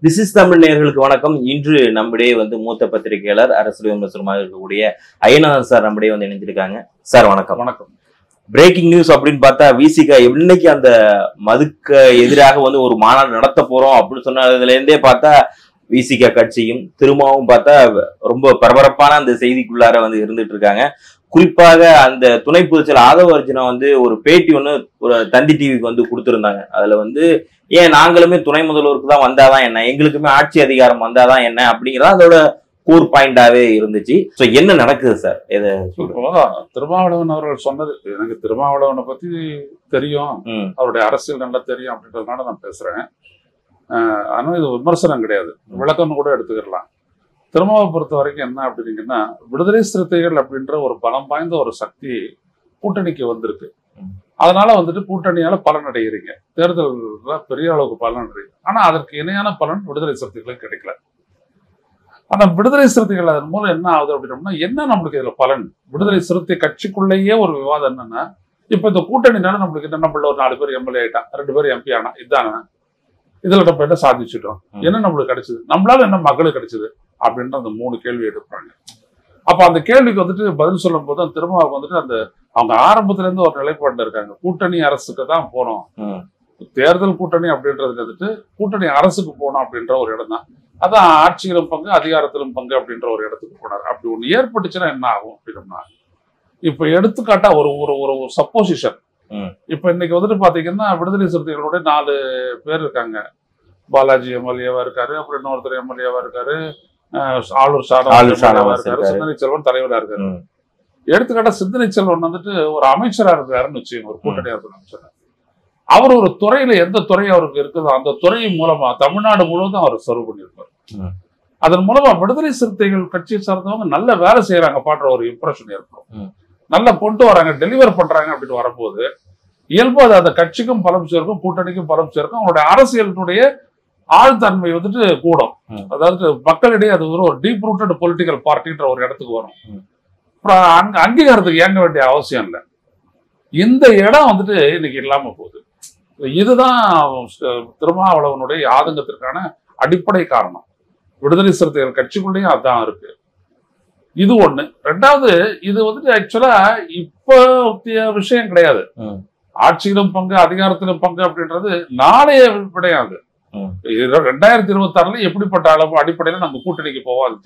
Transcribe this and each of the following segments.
This is Tamil நேயர்களுக்கு வணக்கம். இன்று நம்முடைய மூத்த பத்திரிகையாளர் அரசியல் விமர்சனமாக இருக்கக்கூடிய ஐயநாதன் சார் நம்முடைய இணைஞ்சிருக்காங்க. சார் வணக்கம். வணக்கம். பிரேக்கிங் நியூஸ் அப்படின்னு பார்த்தா விசிகா இன்னைக்கு அந்த மதுக்கு எதிராக ஒரு மாநாடு நடத்த போறோம் அப்படின்னு சொன்னதுல இருந்தே பார்த்தா விசிகா கட்சியும் திரும்பவும் பார்த்தா ரொம்ப பரபரப்பான அந்த செய்திக்குள்ளார இருந்துட்டு இருக்காங்க. குறிப்பாக அந்த துணை பொதுச்செயலர் ஆதவ அர்ஜுனா ஒரு பேட்டி ஒரு தந்தி டிவிக்கு கொடுத்திருந்தாங்க. அதுல ஏன் நாங்களுமே துணை முதல்வருக்கு தான் வந்தாதான் என்ன, எங்களுக்குமே ஆட்சி அதிகாரம் வந்தாதான் என்ன அப்படிங்கிறதா அதோட கோர் பாயிண்டாவே இருந்துச்சு. சோ என்ன நடக்குது சார்? திருமாவளவன் அவர்கள் சொன்னது எனக்கு திருமாவளவனை பத்தி தெரியும், அவருடைய அரசியல் நல்லா தெரியும் அப்படின்றதுனால நான் பேசுறேன். ஆனா இது விமர்சனம் கிடையாது, விளக்கம் கூட எடுத்துக்கலாம். திருமாவை பொறுத்த வரைக்கும் என்ன அப்படின்னீங்கன்னா, விடுதலை சிறுத்தைகள் அப்படின்ற ஒரு பலம் வாய்ந்த ஒரு சக்தி கூட்டணிக்கு வந்திருக்கு. அதனால கூட்டணியால பலன் அடைகிறீங்க, தேர்தல்ல பெரிய அளவுக்கு பலன் அடைகிறீங்க. ஆனா அதற்கு இணையான பலன் விடுதலை சிறுத்தைகளுக்கு கிடைக்கல. ஆனா விடுதலை சிறுத்தைகள் அதன் மூலம் என்ன ஆகுது அப்படின்னோம்னா, என்ன நம்மளுக்கு இதுல பலன்? விடுதலை சிறுத்தை கட்சிக்குள்ளேயே ஒரு விவாதம் என்னன்னா, இப்ப இந்த கூட்டணினால நம்மளுக்கு என்ன, நம்மள ஒரு 4 பேர் எம்எல்ஏ ஆயிட்டான், 2 பேர் எம்பி ஆனா, இதான இதுல நம்ம என்ன சாதிச்சுட்டோம், என்ன நம்மளுக்கு கிடைச்சது, நம்மளால என்ன மக்களுக்கு கிடைச்சது அப்படின்ற அந்த 3 கேள்வி எடுப்பாங்க. அப்ப அந்த கேள்விக்கு பதில் சொல்லும் போது திரும்ப அந்த அவங்க ஆரம்பத்துல இருந்து ஒரு நிலைப்பாடுல இருக்காங்க. கூட்டணி அரசுக்கு தான் போனோம், தேர்தல் கூட்டணி அப்படின்றது கூட்டணி அரசுக்கு போனோம் அப்படின்ற ஒரு இடம் தான். அதான் ஆட்சியிலும் பங்கு அதிகாரத்திலும் பங்கு அப்படின்ற ஒரு இடத்துக்கு போனார். அப்படி ஒண்ணு ஏற்பட்டுச்சுன்னா என்ன ஆகும் அப்படின்னா, இப்ப எடுத்துக்காட்டா ஒரு ஒரு சப்போசிஷன். இப்ப இன்னைக்கு பாத்தீங்கன்னா விடுதலை சிறுத்தைகளோட 4 பேர் இருக்காங்க. பாலாஜி எம்எல்ஏவா இருக்காரு, அப்புறம் இன்னொருத்தர் எம்எல்ஏவா இருக்காரு, ஆளூர் சாணவா இருக்காரு, சிந்தனை செல்வன் தலைவரா இருக்காரு. எடுத்துக்காட்டா சிந்தனை செல்வன் ஒரு அமைச்சரா இருக்காருன்னு வச்சுக்கோங்க, ஒரு கூட்டணி அரசு அமைச்சர். அவர் ஒரு துறையில எந்த துறை அவருக்கு இருக்குதோ அந்த துறை மூலமா தமிழ்நாடு முழுவதும் அவர் சர்வ் பண்ணியிருப்பார். அதன் மூலமா விடுதலை சிறுத்தைகள் கட்சியை சார்ந்தவங்க நல்ல வேலை செய்யறாங்க பாடுற ஒரு இம்ப்ரெஷன் ஏற்படும். நல்லா கொண்டு வராங்க, டெலிவர் பண்றாங்க அப்படின்னு வரும்போது இயல்பு அது அந்த கட்சிக்கும் பலம் சேர்க்கும், கூட்டணிக்கும் பலம் சேர்க்கும். அவங்களுடைய அரசியலினுடைய ஆழ்தன்மை கூடும். அதாவது மக்களிடையே அது ஒரு டீப் ரூட்டட் பொலிட்டிக்கல் பார்ட்டின்ற ஒரு இடத்துக்கு வரும். அப்புறம் அங்கீகாரத்துக்கு இயங்க வேண்டிய அவசியம் இல்லை. இந்த இடம் இன்னைக்கு இல்லாம போகுது. இதுதான் திருமாவளவனுடைய ஆதங்கத்திற்கான அடிப்படை காரணம். விடுதலை சிறுத்தைகள் கட்சிக்குள்ளேயும் அதுதான் இருக்கு. இது ஒண்ணு. ரெண்டாவது, இது ஆக்சுவலா இப்ப விஷயம் கிடையாது. ஆட்சியிலும் பங்கு அதிகாரத்திலும் பங்கு அப்படின்றது நாளைய கிடையாது. 2026 எப்படிப்பட்ட அளவு அடிப்படையில நம்ம கூட்டணிக்கு போவோம், அது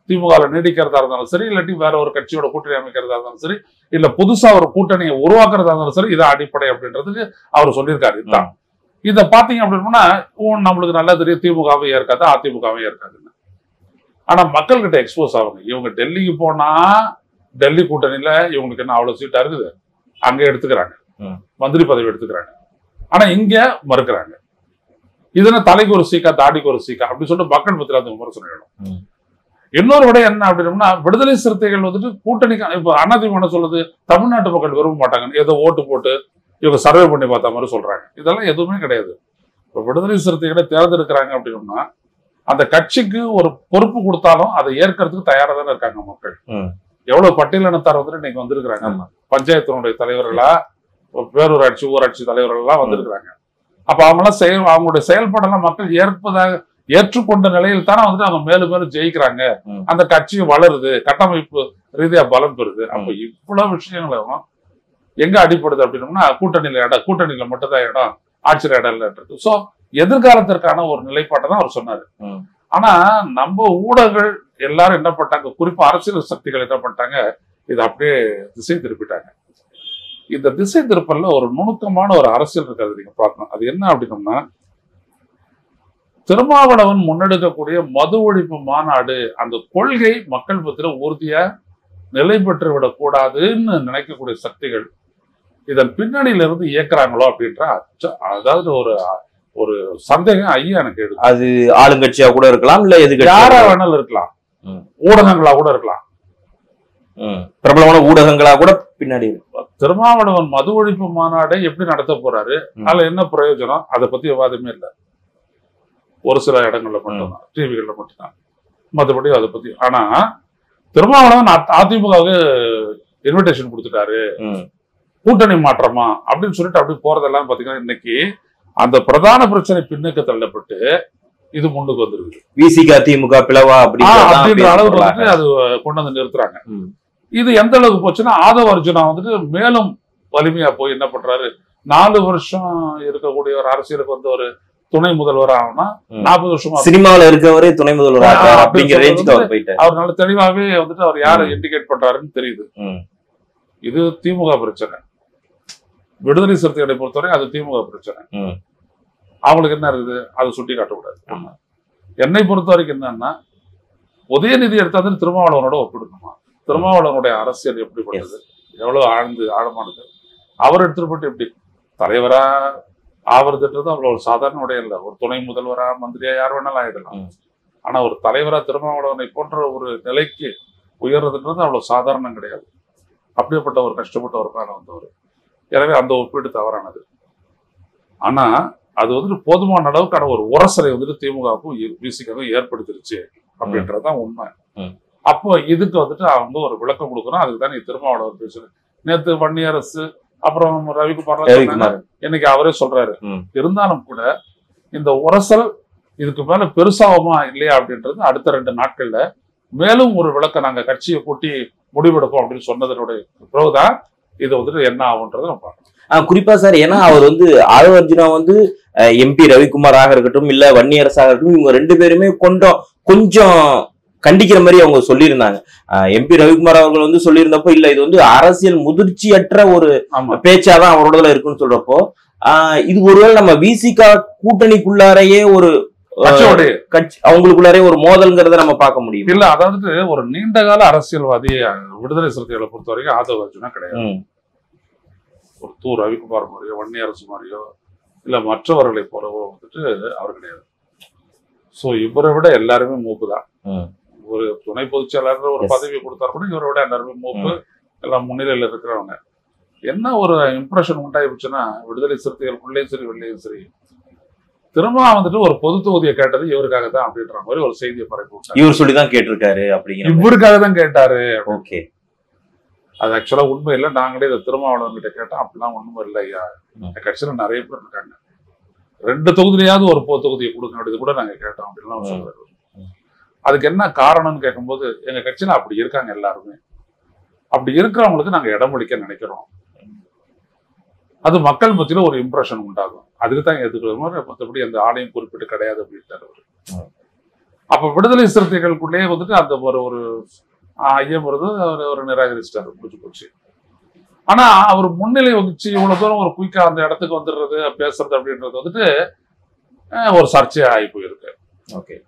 திமுகவை நீடிக்கிறதா இருந்தாலும் சரி, இல்லாட்டி வேற ஒரு கட்சியோட கூட்டணி அமைக்கிறதா இருந்தாலும் சரி, இல்ல புதுசா ஒரு கூட்டணியை உருவாக்குறதா இருந்தாலும் சரி, இதான் அடிப்படை அப்படின்றதுக்கு அவர் சொல்லியிருக்காரு. இதுதான். இதை பாத்தீங்க அப்படின்னா நம்மளுக்கு நல்லா தெரியும், திமுகவும் ஏற்காது, அதிமுகவும் ஏற்காதுன்னு. ஆனா மக்கள் கிட்ட எக்ஸ்போஸ் ஆகுங்க. இவங்க டெல்லிக்கு போனா டெல்லி கூட்டணியில இவங்களுக்கு என்ன அவ்வளவு சீட்டா இருக்குது, அங்க எடுத்துக்கிறாங்க, மந்திரி பதவி எடுத்துக்கிறாங்க. ஆனா இங்க மறுக்கிறாங்க. இதுனா தலைக்கு ஒரு சீக்கா தாடிக்கு ஒரு சீக்கா அப்படி சொல்லிட்டு மக்கள் பத்திர அந்த விமர்சனம் எழும். இன்னொரு விட என்ன அப்படின்னா, விடுதலை சிறுத்தைகள் கூட்டணிக்கு இப்ப அதிமுக என்ன சொல்லுது, தமிழ்நாட்டு மக்கள் விரும்ப மாட்டாங்க, ஏதோ ஓட்டு போட்டு இவங்க சர்வே பண்ணி பார்த்த மாதிரி சொல்றாங்க. இதெல்லாம் எதுவுமே கிடையாது. இப்ப விடுதலை சிறுத்தைகளை தேர்ந்தெடுக்கிறாங்க அப்படின்னா அந்த கட்சிக்கு ஒரு பொறுப்பு கொடுத்தாலும் அதை ஏற்கிறதுக்கு தயாரா தானே இருக்காங்க மக்கள். எவ்வளவு பட்டியலினத்தார் இன்னைக்கு வந்திருக்கிறாங்க, பஞ்சாயத்தினுடைய தலைவர்களா, பேரூராட்சி ஊராட்சி தலைவர்கள் எல்லாம் வந்திருக்கிறாங்க. அப்ப அவங்களாம் அவங்களுடைய செயல்பாடெல்லாம் மக்கள் ஏற்றுக்கொண்ட நிலையில் தானே அவங்க மேலும் மேலும் ஜெயிக்கிறாங்க, அந்த கட்சியும் வளருது, கட்டமைப்பு ரீதியா பலம் பெறுது. அப்ப இவ்வளவு விஷயங்களும் எங்க அடிப்படுது அப்படின்னோம்னா, கூட்டணியில மட்டும்தான் இடம், ஆட்சியர் இடம் இல்லைன்றது. சோ எதிர்காலத்திற்கான ஒரு நிலைப்பாட்டை தான் அவர் சொன்னாரு. ஆனா நம்ம ஊடகங்கள் எல்லாரும் என்ன பண்ணிட்டாங்க, குறிப்பா அரசியல் சக்திகள் என்ன பண்ணிட்டாங்க, இதை அப்படியே திசை திருப்பிட்டாங்க. இந்த திசை திருப்பல்ல ஒரு நுணுக்கமான ஒரு அரசியல் இருக்கிறது நீங்க பார்க்கணும். அது என்ன அப்படின்னோம்னா, திருமாவளவன் முன்னெடுக்கக்கூடிய மது ஒழிப்பு மாநாடு, அந்த கொள்கை மக்கள் பத்திர உறுதியா நிலை பெற்று விடக்கூடாதுன்னு நினைக்கக்கூடிய சக்திகள் இதன் பின்னணியில இருந்து இயக்குறாங்களோ அப்படின்ற அதாவது ஒரு சந்தேகம் ஐயா எனக்கு எடுக்கும். அது ஆளுங்கட்சியா கூட இருக்கலாம், இல்ல எது யாரா வேணாலும் இருக்கலாம், ஊடகங்களா கூட இருக்கலாம், பிரபலமான ஊடகங்களா கூட பின்னாடி. திருமாவளவன் மது ஒழிப்பு மாநாடை எப்படி நடத்த போறாரு, அதுல என்ன பிரயோஜனம், அதை பத்தி விவாதமே இல்லை. ஒரு சில இடங்கள்ல மட்டும்தான், டிவிகள்ல மட்டும்தான், மற்றபடி அதை பத்தி. ஆனா திருமாவளவன் அதிமுகவுக்கு இன்விடேஷன் கொடுத்துட்டாரு, கூட்டணி மாற்றமா அப்படின்னு சொல்லிட்டு அப்படி போறதெல்லாம் பாத்தீங்கன்னா இன்னைக்கு அந்த பிரதான பிரச்சனை பின்னுக்கு தள்ளப்பட்டு இது முன்னுக்கு வந்துருக்கு. விசிக திமுக பிளவா அப்படின்ற அளவுக்கு வந்துட்டு அது கொண்டு வந்து நிறுத்துறாங்க. இது எந்த அளவுக்கு போச்சுன்னா ஆதவ அர்ஜுனா வந்துட்டு மேலும் வலிமையா போய் என்ன பண்றாரு, 4 வருஷம் இருக்கக்கூடிய ஒரு அரசியலுக்கு வந்து ஒரு துணை முதல்வர் ஆகும்னா 40 வருஷமா சினிமாவில இருக்கவரே துணை முதல்வர் அவர் நல்ல தெளிவாவே வந்துட்டு அவர் யாரை இண்டிகேட் பண்றாருன்னு தெரியுது. இது திமுக பிரச்சனை. விடுதலை சிறுத்தைகளை பொறுத்தவரை அது திமுக பிரச்சனை. அவங்களுக்கு என்ன இருக்குது அதை சுட்டி காட்டக்கூடாது. என்னை பொறுத்த வரைக்கும் என்னன்னா, உதயநிதி எடுத்தாலும் திருமாவளவனோட ஒப்பிடணுமா, திருமாவளவனுடைய அரசியல் எப்படிப்பட்டது, எவ்வளவு ஆழமானது, அவர் எடுத்துட்டு போட்டு எப்படி தலைவரா ஆவறதுன்றது அவ்வளவு ஒரு சாதாரண உடைய இல்லை. ஒரு துணை முதல்வரா மந்திரியா யார் வேணாலும் ஆயிடலாம். ஆனா ஒரு தலைவரா திருமாவளவனை போன்ற ஒரு நிலைக்கு உயர்றதுன்றது அவ்வளவு சாதாரணம் கிடையாது. அப்படிப்பட்ட ஒரு கஷ்டப்பட்ட ஒரு மேல வந்தவர். எனவே அந்த ஒப்பீடு தவறானது. ஆனா அது வந்துட்டு போதுமான அளவுக்கான ஒரு உரசலை வந்துட்டு திமுகவுக்கும் விசிகாவுக்கும் ஏற்படுத்திருச்சு அப்படின்றதுதான் உண்மை. அப்போ இதுக்கு வந்துட்டு அவங்க ஒரு விளக்கம் கொடுக்குறோம். அதுக்கு தான் நீ திருமாவளவன் பேசுறேன். நேற்று வன்னியரசு அப்புறம் ரவிக்குமார் இன்னைக்கு அவரே சொல்றாரு. இருந்தாலும் கூட இந்த உரசல் இதுக்கு மேல பெருசாகுமா இல்லையா அப்படின்றது அடுத்த 2 நாட்கள்ல மேலும் ஒரு விளக்கம் நாங்க கட்சியை கூட்டி முடிவெடுப்போம் அப்படின்னு சொன்னதனுடைய பிறகுதான் இது வந்துட்டு என்ன ஆகுன்றதை நம்ம பார்க்கணும். குறிப்பா சார், ஏன்னா அவர் வந்து ஆதவ அர்ஜுனா வந்து எம்பி ரவிக்குமாராக இருக்கட்டும் இல்ல வன்னியரசாக இருக்கட்டும், இவங்க 2 பேருமே கொஞ்சம் கண்டிக்கிற மாதிரி அவங்க சொல்லியிருந்தாங்க. எம்பி ரவிக்குமார் அவர்கள் வந்து சொல்லியிருந்தப்போ இல்ல இது வந்து அரசியல் முதிர்ச்சியற்ற ஒரு பேச்சாதான் அவரோட இருக்குன்னு சொல்றப்போ, இது ஒருவேளை நம்ம விசிகா கூட்டணிக்குள்ளாரையே ஒரு கட்சி அவங்களுக்குள்ளாரே ஒரு மோதல்ங்கிறத நம்ம பார்க்க முடியும். இல்ல, அதாவது ஒரு நீண்ட கால அரசியல்வாதி விடுதலை சிறுத்தைகளை பொறுத்த வரைக்கும் ஆதவ அர்ஜுனா கிடையாது. ஒரு தூ ரவிக்குமார் மாதிரியோ வன்னியரசு மாதிரியோ இல்ல மற்றவர்களை போலவோ வந்துட்டு அவர் கிடையாது. சோ இவரை விட எல்லாருமே மூப்பு தான். ஒரு துணை பொதுச் செயலாளர் ஒரு பதவி கொடுத்தாரு கூட இவரை விட எல்லாருமே மூப்பு, எல்லாம் முன்னிலையில இருக்கிறவங்க. என்ன ஒரு இம்ப்ரெஷன் உண்டாயிடுச்சுன்னா, விடுதலை சிறுத்தைகளுக்குள்ளேயும் சரி வெளியும் சரி திரும்ப வந்துட்டு ஒரு பொது தொகுதியை கேட்டது இவருக்காக தான் அப்படின்ற மாதிரி ஒரு செய்தியை பரப்பி இவர் சொல்லிதான் கேட்டிருக்காரு. அப்படிங்கிற இவருக்காக தான் கேட்டாரு. ஓகே, அது ஆக்சுவலா உண்மை இல்லை. நாங்களே இதை திருமாவளவன் கிட்ட கேட்டோம். அப்படிலாம் ஒண்ணும் இல்லையா, கட்சியில நிறைய பேர் இருக்காங்க, 2 தொகுதியிலையாவது ஒரு பொது தொகுதியை கொடுங்க அப்படின்னு கூட நாங்க கேட்டோம் அப்படின்லாம் சொல்றாரு. அதுக்கு என்ன காரணம்னு கேட்கும்போது எங்க கட்சியில அப்படி இருக்காங்க எல்லாருமே, அப்படி இருக்கிறவங்களுக்கு நாங்க இடம் அளிக்க நினைக்கிறோம், அது மக்கள் மத்தியில ஒரு இம்ப்ரெஷன் உண்டாகும், அதுக்கு தான் எதுக்குற மாதிரி மற்றபடி அந்த ஆணையம் குறிப்பிட்டு கிடையாது அப்படின்ட்டாரு அவரு. அப்ப விடுதலை சிறுத்தைகளுக்குள்ளேயே வந்துட்டு அந்த ஒரு ஐயம் வருது, அவர் நிராகரிச்சிட்டாரு, முடிச்சு போச்சு. ஆனா அவர் முன்னிலை வகிச்சு இவ்வளவு தூரம் ஒரு குயிக்கா அந்த இடத்துக்கு வந்துடுறது பேசுறது அப்படின்றது வந்துட்டு ஒரு சர்ச்சையா ஆகி போயிருக்கு. ஓகே,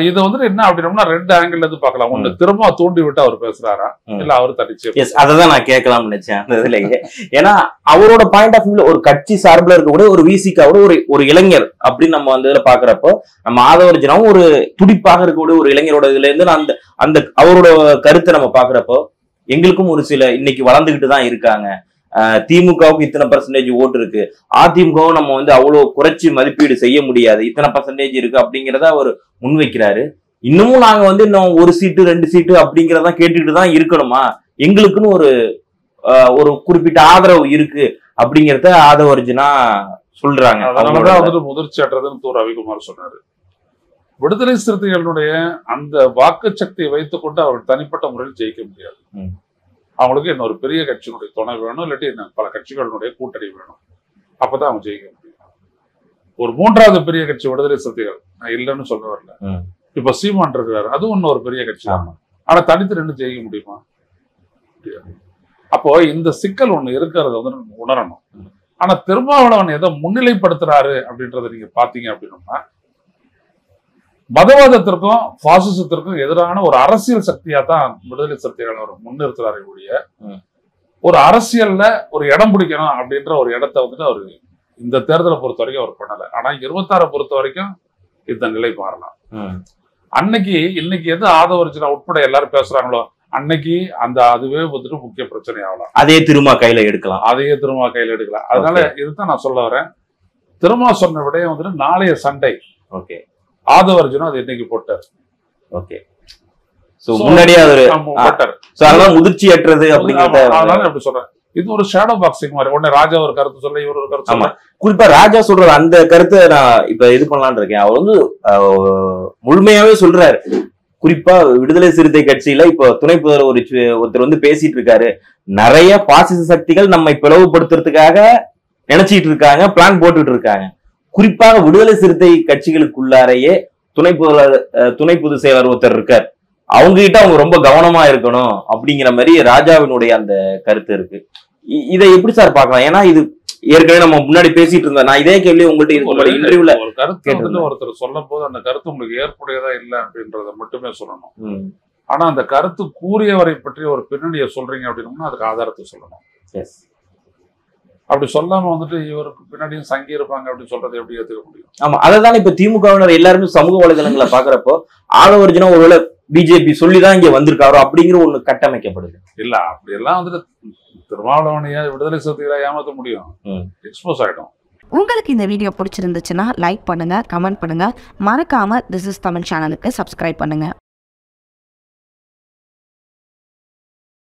இது வந்துட்டு என்ன அப்படின்னா 2 ஆங்கிள் இருந்து பார்க்கலாம். ஒண்ணு திரும்ப தூண்டி விட்டு அவர் பேசுறாரா இல்ல அவர் தனிச்சு. அததான் நான் கேட்கலாம்னு நினைச்சேன் அந்த இதுலயே. ஏன்னா அவரோட பாயிண்ட் ஆஃப் வியூல ஒரு கட்சி சார்பில் இருக்கக்கூடிய ஒரு விசிகாவோட ஒரு இளைஞர் அப்படின்னு நம்ம அந்த இதுல பாக்குறப்போ, நம்ம ஆதவ அர்ஜுனாவும் ஒரு துடிப்பாக இருக்கக்கூடிய ஒரு இளைஞரோட இதுல இருந்து அந்த அந்த அவரோட கருத்தை நம்ம பாக்குறப்போ, எங்களுக்கும் ஒரு சில இன்னைக்கு வளர்ந்துகிட்டு தான் இருக்காங்க. திமுகவுக்கு இத்தனை % ஓட்டு இருக்கு, அதிமுகவும் நம்ம வந்து அவ்வளவு குறைச்சி மதிப்பீடு செய்ய முடியாது, இத்தனை % இருக்கு அப்படிங்கிறத அவர் முன்வைக்கிறாரு. இன்னமும் நாங்க வந்து இன்னும் 1 சீட்டு 2 சீட்டு அப்படிங்கிறத கேட்டுக்கிட்டு தான் இருக்கணுமா, எங்களுக்குன்னு ஒரு குறிப்பிட்ட ஆதரவு இருக்கு அப்படிங்கிறத ஆதவ அர்ஜுனா சொல்றாங்க. அதனாலதான் வந்துட்டு முதிர்ச்சி அற்றதுன்னு தூர் ரவிக்குமார் சொன்னாரு. விடுதலை சிறுத்தைகளுடைய அந்த வாக்கு சக்தியை வைத்துக் கொண்டு அவர்கள் தனிப்பட்ட முறையில் ஜெயிக்க முடியாது. அவங்களுக்கு இன்னொரு பெரிய கட்சியினுடைய துணை வேணும், இல்லாட்டி பல கட்சிகளுடைய கூட்டணி வேணும், அப்பதான் அவங்க ஜெயிக்க முடியும். ஒரு 3வது பெரிய கட்சி விடுதலை சிறுத்தைகள், நான் இல்லைன்னு சொல்ல வரல, இப்ப சீமான் இருக்கிறாரு, அதுவும் இன்னொரு பெரிய கட்சி. ஆனா தனித்து 2 ஜெயிக்க முடியுமா? அப்போ இந்த சிக்கல் ஒண்ணு இருக்கிறத வந்து நம்ம உணரணும். ஆனா திருமாவளவன் எதை முன்னிலைப்படுத்துறாரு அப்படின்றத நீங்க பாத்தீங்க அப்படின்னா, மதவாதத்திற்கும் பாசிசத்திற்கும் எதிரான ஒரு அரசியல் சக்தியா தான் விடுதலை சிறுத்தைகள் அவர் முன்னிறுத்துறாரு ஒழிய, ஒரு அரசியல்ல ஒரு இடம் பிடிக்கணும் அப்படின்ற ஒரு இடத்த வந்துட்டு அவரு இந்த தேர்தலை பொறுத்த வரைக்கும் அவர் பண்ணல. ஆனா 26 பொறுத்த வரைக்கும் இந்த நிலை மாறலாம். இன்னைக்கு எது ஆதவ அர்ஜுனா உட்பட எல்லாரும் பேசுறாங்களோ அன்னைக்கு அதுவே வந்துட்டு முக்கிய பிரச்சனை ஆகலாம். அதே திருமா கையில எடுக்கலாம். அதனால இதுதான் நான் சொல்ல வரேன். திருமா சொன்ன விடையே வந்துட்டு நாளைய சண்டை. ஓகே, ஆதவ அர்ஜுனா அது இன்னைக்கு போட்டார். ஓகே, சோ முன்னாடியே போட்டார். சோ அதெல்லாம் முதிர்ச்சியற்றது அப்படிங்கறத அதனால அப்படி சொல்றேன். இது ஒரு ஷேடோ பாக்ஸிங் மாதிரி. உடனே ராஜா ஒரு கருத்து சொல்ல, இவர் ஒரு கருத்து சொல்ல. குறிப்பா ராஜா சொல்ற அந்த கருத்தை நான் இப்ப இது பண்ணலான்னு இருக்கேன். அவர் வந்து முழுமையாவே சொல்றாரு. குறிப்பா விடுதலை சிறுத்தை கட்சியில இப்ப துணை முதல்வர் ஒருத்தர் வந்து பேசிட்டு இருக்காரு. நிறைய பாசிச சக்திகள் நம்மை பிளவுபடுத்துறதுக்காக நினைச்சிட்டு இருக்காங்க, பிளான் போட்டுட்டு இருக்காங்க. குறிப்பாக விடுதலை சிறுத்தை கட்சிகளுக்குள்ளாரையே துணை பொதுச் செயலர் ஒருத்தர் இருக்கார். அவங்க கிட்ட அவங்க ரொம்ப கவனமா இருக்கணும் அப்படிங்கிற மாதிரி ராஜாவினுடைய அந்த கருத்து இருக்கு. இதை எப்படி சார் பார்க்கலாம்? ஏன்னா இது ஏற்கனவே நம்ம முன்னாடி பேசிட்டு இருந்தோம். நான் இதே கேள்வி உங்கள்கிட்ட இன்டர்வியூல ஒரு கருத்து வந்து ஒருத்தர் சொல்லும் போது அந்த கருத்து உங்களுக்கு ஏற்புடையதா இல்லை அப்படின்றத மட்டுமே சொல்லணும். ஆனா அந்த கருத்து கூறியவரை பற்றி ஒரு பின்னணியை சொல்றீங்க அப்படின்னா அதுக்கு ஆதாரத்தை சொல்லணும். அப்படி சொல்லாம வந்துட்டு இவருக்கு பின்னாடியும் சங்கி இருப்பாங்க அப்படின்னு சொல்றதை எப்படி ஏத்துக்க முடியும்? ஆமா, அதைதான் இப்ப திமுகவினர் எல்லாருமே சமூக வலைதளங்களை பாக்குறப்போ ஆளவர்ஜினா ஒருவேளை பிஜேபி சொல்லிதான் இங்க வந்திருக்காரோ அப்படிங்கிற ஒண்ணு கட்டமைக்கப்படுது. இல்ல அப்படி எல்லாம் வந்துட்டு திருமாவளவனையா விடுதலை சிறுத்தைகளை ஏமாத்த முடியும்? எக்ஸ்போஸ் ஆயிடும். உங்களுக்கு இந்த வீடியோ பிடிச்சிருந்துச்சுன்னா லைக் பண்ணுங்க, கமெண்ட் பண்ணுங்க, மறக்காம திஸ் இஸ் தமிழ் சேனலுக்கு சப்ஸ்கிரைப் பண்ணுங்க.